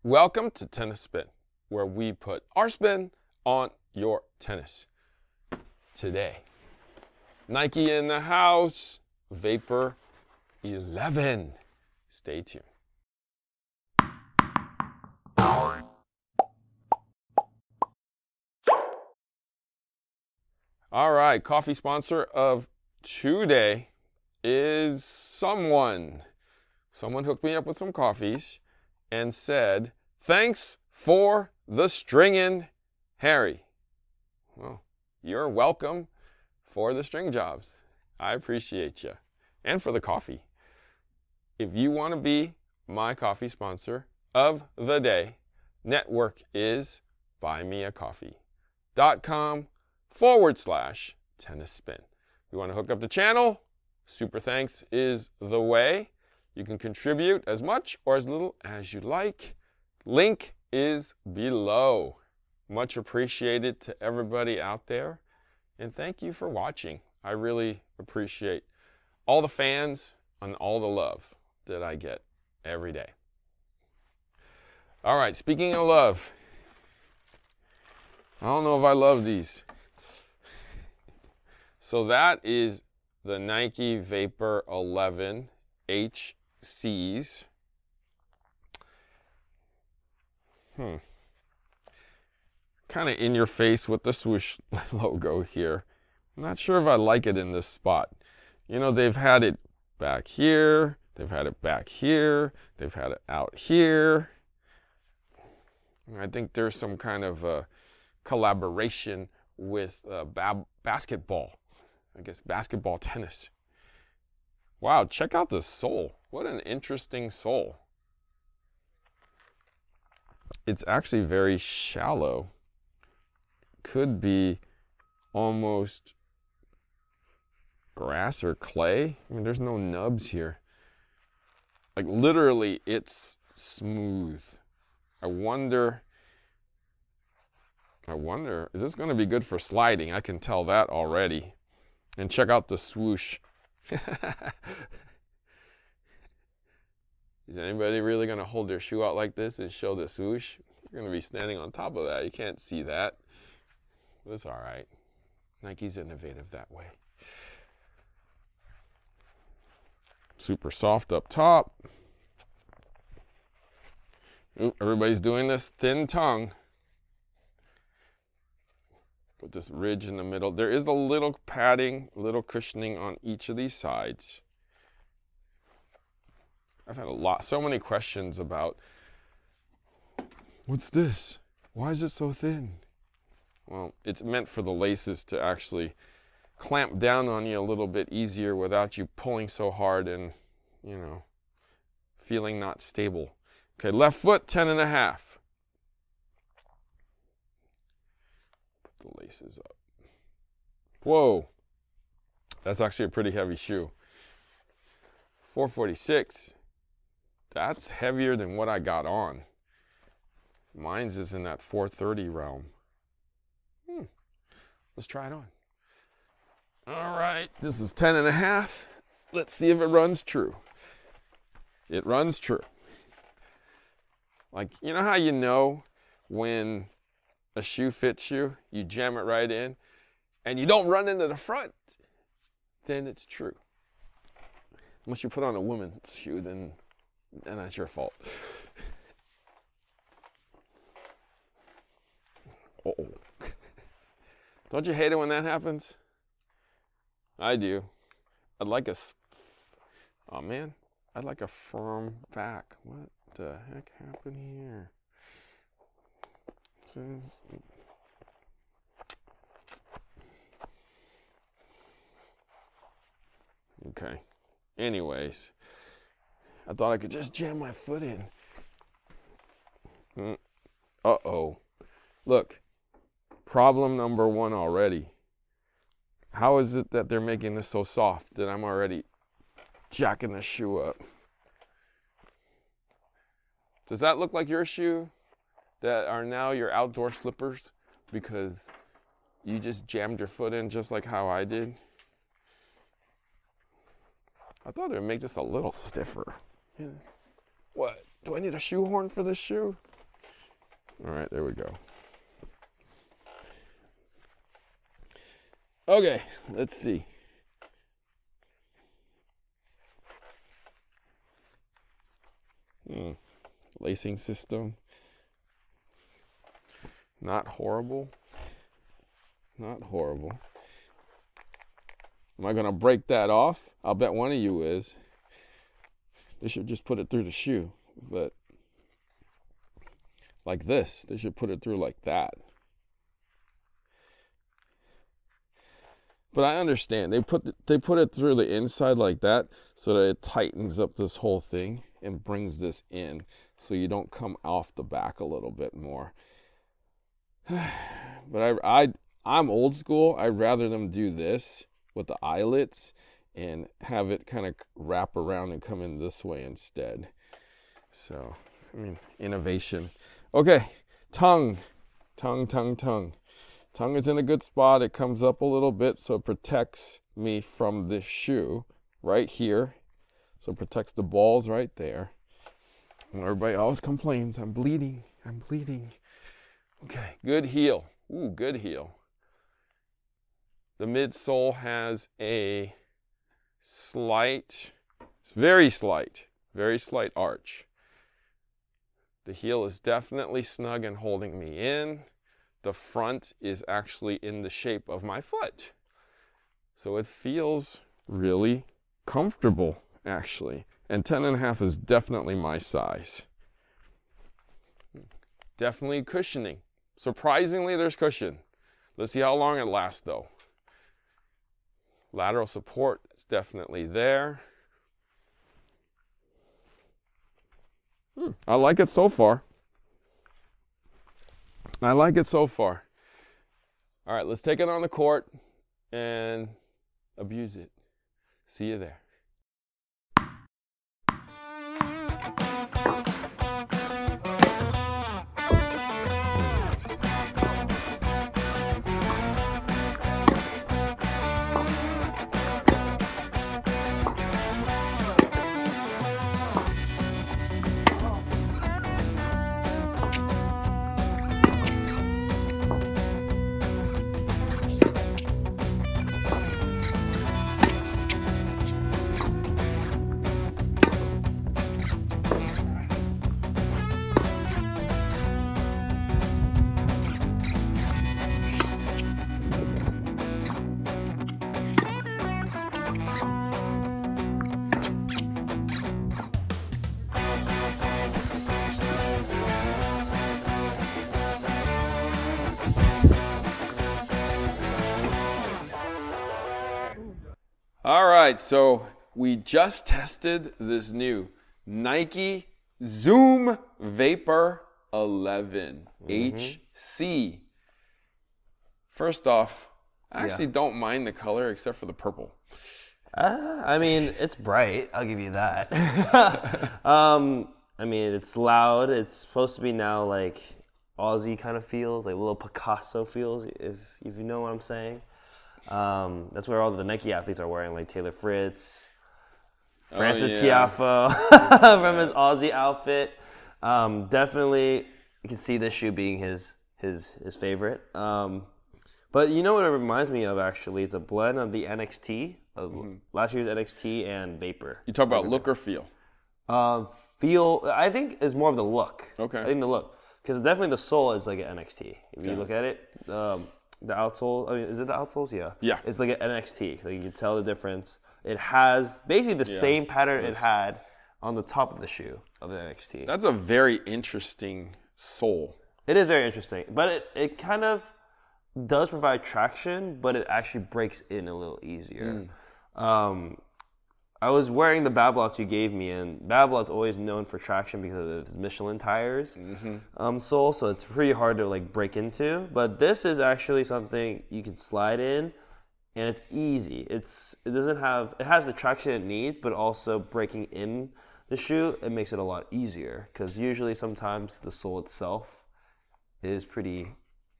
Welcome to Tennis Spin, where we put our spin on your tennis. Today, Nike in the house, Vapor 11. Stay tuned. All right, coffee sponsor of today is someone. Someone hooked me up with some coffees and said, "Thanks for the stringin', Harry." Well, you're welcome for the string jobs. I appreciate you. And for the coffee. If you want to be my coffee sponsor of the day, network is buymeacoffee.com/tennis spin. If you want to hook up the channel, super thanks is the way. You can contribute as much or as little as you like. Link is below. Much appreciated to everybody out there. And thank you for watching. I really appreciate all the fans and all the love that I get every day. All right, speaking of love, I don't know if I love these. So that is the Nike Vapor 11 HCs. Kind of in your face with the swoosh logo here. I'm not sure if I like it in this spot. You know, they've had it back here, they've had it back here, they've had it out here. I think there's some kind of a collaboration with basketball. I guess basketball tennis. Wow, check out the sole. What an interesting sole. It's actually very shallow. Could be almost grass or clay. I mean, there's no nubs here. Like literally, it's smooth. I wonder, is this going to be good for sliding? I can tell that already. And check out the swoosh. Is anybody really going to hold their shoe out like this and show the swoosh? You're going to be standing on top of that. You can't see that. But it's all right. Nike's innovative that way. Super soft up top. Ooh, everybody's doing this thin tongue. Put this ridge in the middle. There is a little padding, a little cushioning on each of these sides. I've had so many questions about, what's this? Why is it so thin? Well, it's meant for the laces to actually clamp down on you a little bit easier without you pulling so hard and, you know, feeling not stable. Okay, left foot, 10.5. Put the laces up. Whoa, that's actually a pretty heavy shoe. 446. That's heavier than what I got on. Mine's is in that 430 realm. Let's try it on. All right, this is 10.5. Let's see if it runs true. It runs true. Like, you know how you know when a shoe fits you? You jam it right in, and you don't run into the front, then it's true. Unless you put on a woman's shoe, then that's your fault. Uh-oh. Don't you hate it when that happens? I do. I'd like oh man, I'd like a firm back. What the heck happened here? Okay. Anyways, I thought I could just jam my foot in. Uh-oh. Look, problem number one already. How is it that they're making this so soft that I'm already jacking the shoe up? Does that look like your shoe that are now your outdoor slippers because you just jammed your foot in just like how I did? I thought it would make this a little stiffer. Yeah. What? Do I need a shoehorn for this shoe? All right, there we go. Okay, let's see. Lacing system. Not horrible. Not horrible. Am I going to break that off? I'll bet one of you is. They should just put it through the shoe, but like this. They should put it through like that. But I understand. They put it through the inside like that so that it tightens up this whole thing and brings this in so you don't come off the back a little bit more. But I'm old school. I'd rather them do this with the eyelets and have it kind of wrap around and come in this way instead. So, I mean, innovation. Okay, tongue. Tongue is in a good spot. It comes up a little bit so it protects me from this shoe right here. So it protects the balls right there. And everybody always complains, I'm bleeding. Okay, good heel. Ooh, good heel. The midsole has a very slight arch. The heel is definitely snug and holding me in. The front is actually in the shape of my foot. So it feels really comfortable, actually. And 10.5 is definitely my size. Definitely cushioning. Surprisingly, there's cushion. Let's see how long it lasts, though. Lateral support is definitely there. I like it so far. I like it so far. All right, let's take it on the court and abuse it. See you there. All right, so we just tested this new Nike Zoom Vapor 11 HC. First off, I actually don't mind the color except for the purple. I mean, it's bright. I'll give you that. I mean, it's loud. It's supposed to be now like Aussie kind of feels, like a little Picasso feels, if you know what I'm saying. That's where all the Nike athletes are wearing, like Taylor Fritz, Francis Tiafoe from his Aussie outfit. Definitely, you can see this shoe being his favorite. But you know what it reminds me of, actually? It's a blend of the NXT, of last year's NXT and Vapor. You talk about look or feel? Feel, I think, is more of the look. Okay. I think the look. Because definitely the sole is like an NXT. If you look at it, the outsole, I mean, is it the outsoles? Yeah. Yeah. It's like an NXT. So you can tell the difference. It has basically the same pattern it had on the top of the shoe of the NXT. That's a very interesting sole. It is very interesting. But it kind of does provide traction, but it actually breaks in a little easier. I was wearing the Babolat's you gave me, and Babolat's always known for traction because of its Michelin tires sole, so it's pretty hard to like break into. But this is actually something you can slide in, and it's easy. It has the traction it needs, but also breaking in the shoe, it makes it a lot easier, because usually sometimes the sole itself is pretty.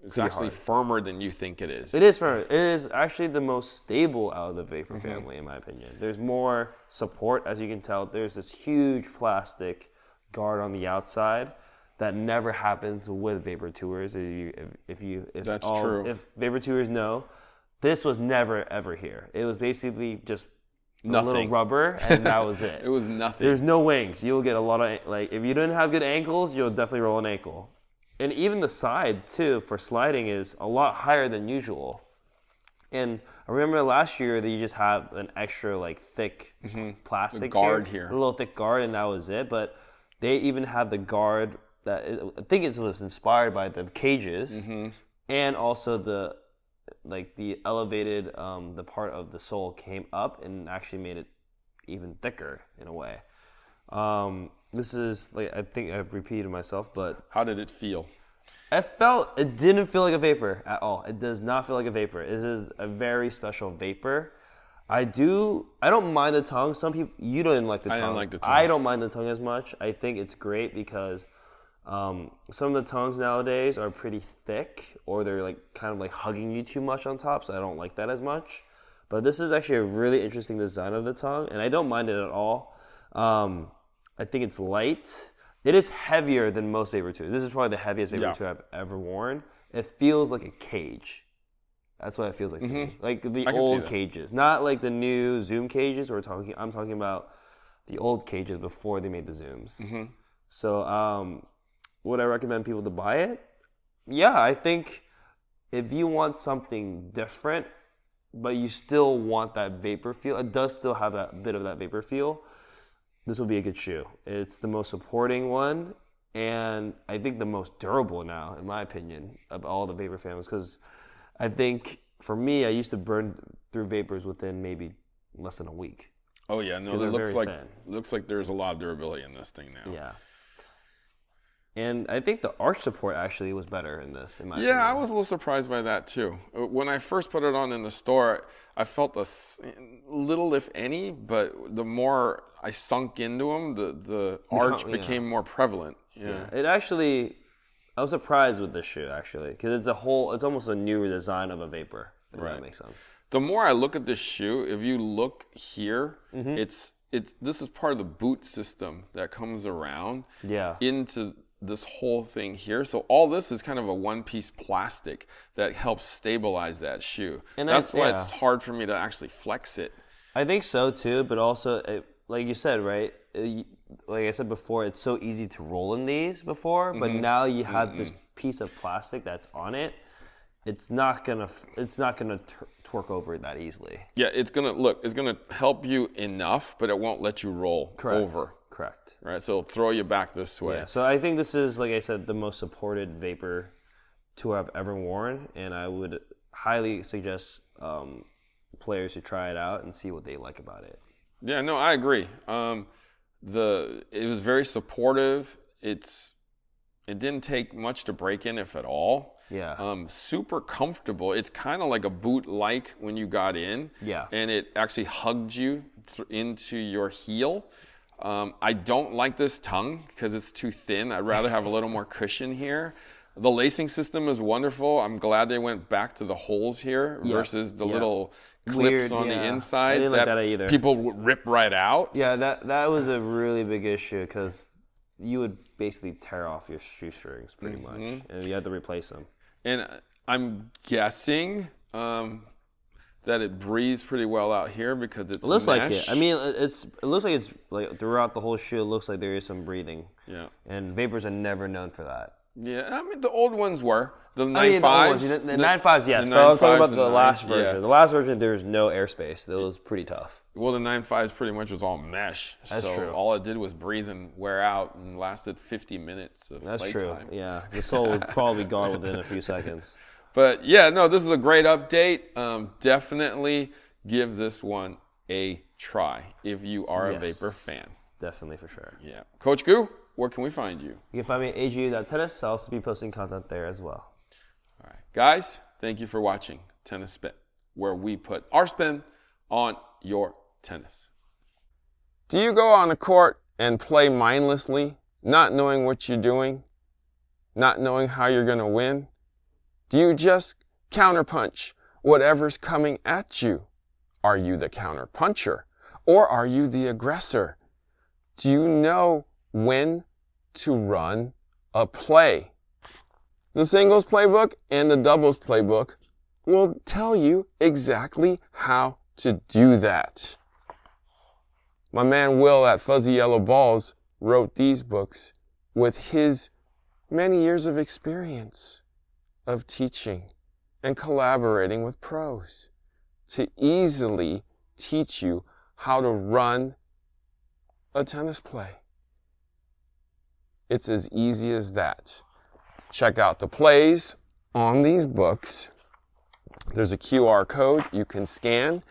It's actually firmer than you think it is. It is firmer. It is actually the most stable out of the Vapor family, in my opinion. There's more support, as you can tell. There's this huge plastic guard on the outside that never happens with vapor tours. That's true. If vapor tours know, this was never ever here. It was basically just a little Nothing. rubber, and that was it. It was nothing. There's no wings. You'll get a lot of, like, if you didn't have good ankles, you'll definitely roll an ankle. And even the side, too, for sliding is a lot higher than usual. And I remember last year that you just have an extra, like, thick plastic The guard here. a little thick guard, and that was it. But they even have the guard that, I think it was inspired by the cages, and also the elevated, the part of the sole came up and actually made it even thicker in a way. This is, like, I think I've repeated myself, but How did it feel? it didn't feel like a vapor at all. It does not feel like a vapor. This is a very special vapor. I don't mind the tongue. Some people, you don't like the tongue. I don't like the tongue. I don't mind the tongue as much. I think it's great because some of the tongues nowadays are pretty thick, or they're like kind of like hugging you too much on top, so I don't like that as much. But this is actually a really interesting design of the tongue, and I don't mind it at all. I think it's light. It is heavier than most vapor tours. This is probably the heaviest vapor tour I've ever worn. It feels like a cage. That's what it feels like to me. Like the I can see old that. cages, not like the new Zoom cages. I'm talking about the old cages before they made the Zooms. So, would I recommend people to buy it? Yeah, I think if you want something different, but you still want that vapor feel, it does still have that bit of that vapor feel, this would be a good shoe. It's the most supporting one, and I think the most durable now, in my opinion, of all the vapor families. Because I think, for me, I used to burn through vapors within maybe less than a week. Oh yeah, no, They're it looks very like thin. there's a lot of durability in this thing now. Yeah. And I think the arch support actually was better in this, in my Yeah, I opinion. was a little surprised by that too. When I first put it on in the store, I felt little, if any, but the more I sunk into them, the arch became more prevalent. Yeah. It actually, I was surprised with this shoe actually, because it's almost a new design of a vapor. If that makes sense. The more I look at this shoe, if you look here, this is part of the boot system that comes around Yeah. into this whole thing here. So all this is kind of a one-piece plastic that helps stabilize that shoe. And that's why yeah. it's hard for me to actually flex it. I think so too, but also, like you said, right? Like I said before, it's so easy to roll in these before, but now you have this piece of plastic that's on it. It's not gonna torque over that easily. Yeah, it's gonna help you enough, but it won't let you roll over. Correct. Right, so it'll throw you back this way. Yeah. So I think this is, like I said, the most supported vapor tour I've ever worn, and I would highly suggest players to try it out and see what they like about it. Yeah, no, I agree. It was very supportive. It didn't take much to break in, if at all. Yeah. Super comfortable. It's kind of like a boot-like when you got in. Yeah. And it actually hugged you into your heel. I don't like this tongue because it's too thin. I'd rather have a little more cushion here. The lacing system is wonderful. I'm glad they went back to the holes here versus the little clips on the inside. I didn't like that either. People would rip right out. Yeah, that was a really big issue because you would basically tear off your shoestrings pretty much, and you had to replace them. And I'm guessing that it breathes pretty well out here because it's It looks mesh. like it. I mean, it looks like it's like throughout the whole shoe. It looks like there is some breathing. Yeah. And vapors are never known for that. Yeah, I mean the old ones were the 9.5s. The 9.5s, yes. But I'm talking about the last version. Yeah. The last version, there's no airspace. That was pretty tough. Well, the 9.5s pretty much was all mesh. That's so true. all it did was breathe and wear out and lasted 50 minutes of That's playtime. true. Yeah, the sole would probably be gone within a few seconds. But yeah, no, this is a great update. Definitely give this one a try if you are a vapor fan. Definitely for sure. Yeah. Coach Gu, where can we find you? You can find me at agu.tennis. I'll also be posting content there as well. All right. Guys, thank you for watching Tennis Spin, where we put our spin on your tennis. Do you go on the court and play mindlessly, not knowing what you're doing, not knowing how you're going to win? Do you just counterpunch whatever's coming at you? Are you the counterpuncher or are you the aggressor? Do you know when to run a play. The singles playbook and the doubles playbook will tell you exactly how to do that. My man Will at Fuzzy Yellow Balls wrote these books with his many years of experience of teaching and collaborating with pros to easily teach you how to run a tennis play. It's as easy as that. Check out the plays on these books. There's a QR code you can scan,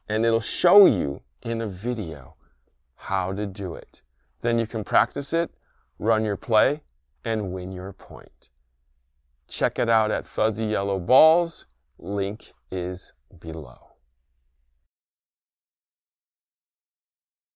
and it'll show you in a video how to do it. Then you can practice it, run your play, and win your point. Check it out at Fuzzy Yellow Balls. Link is below.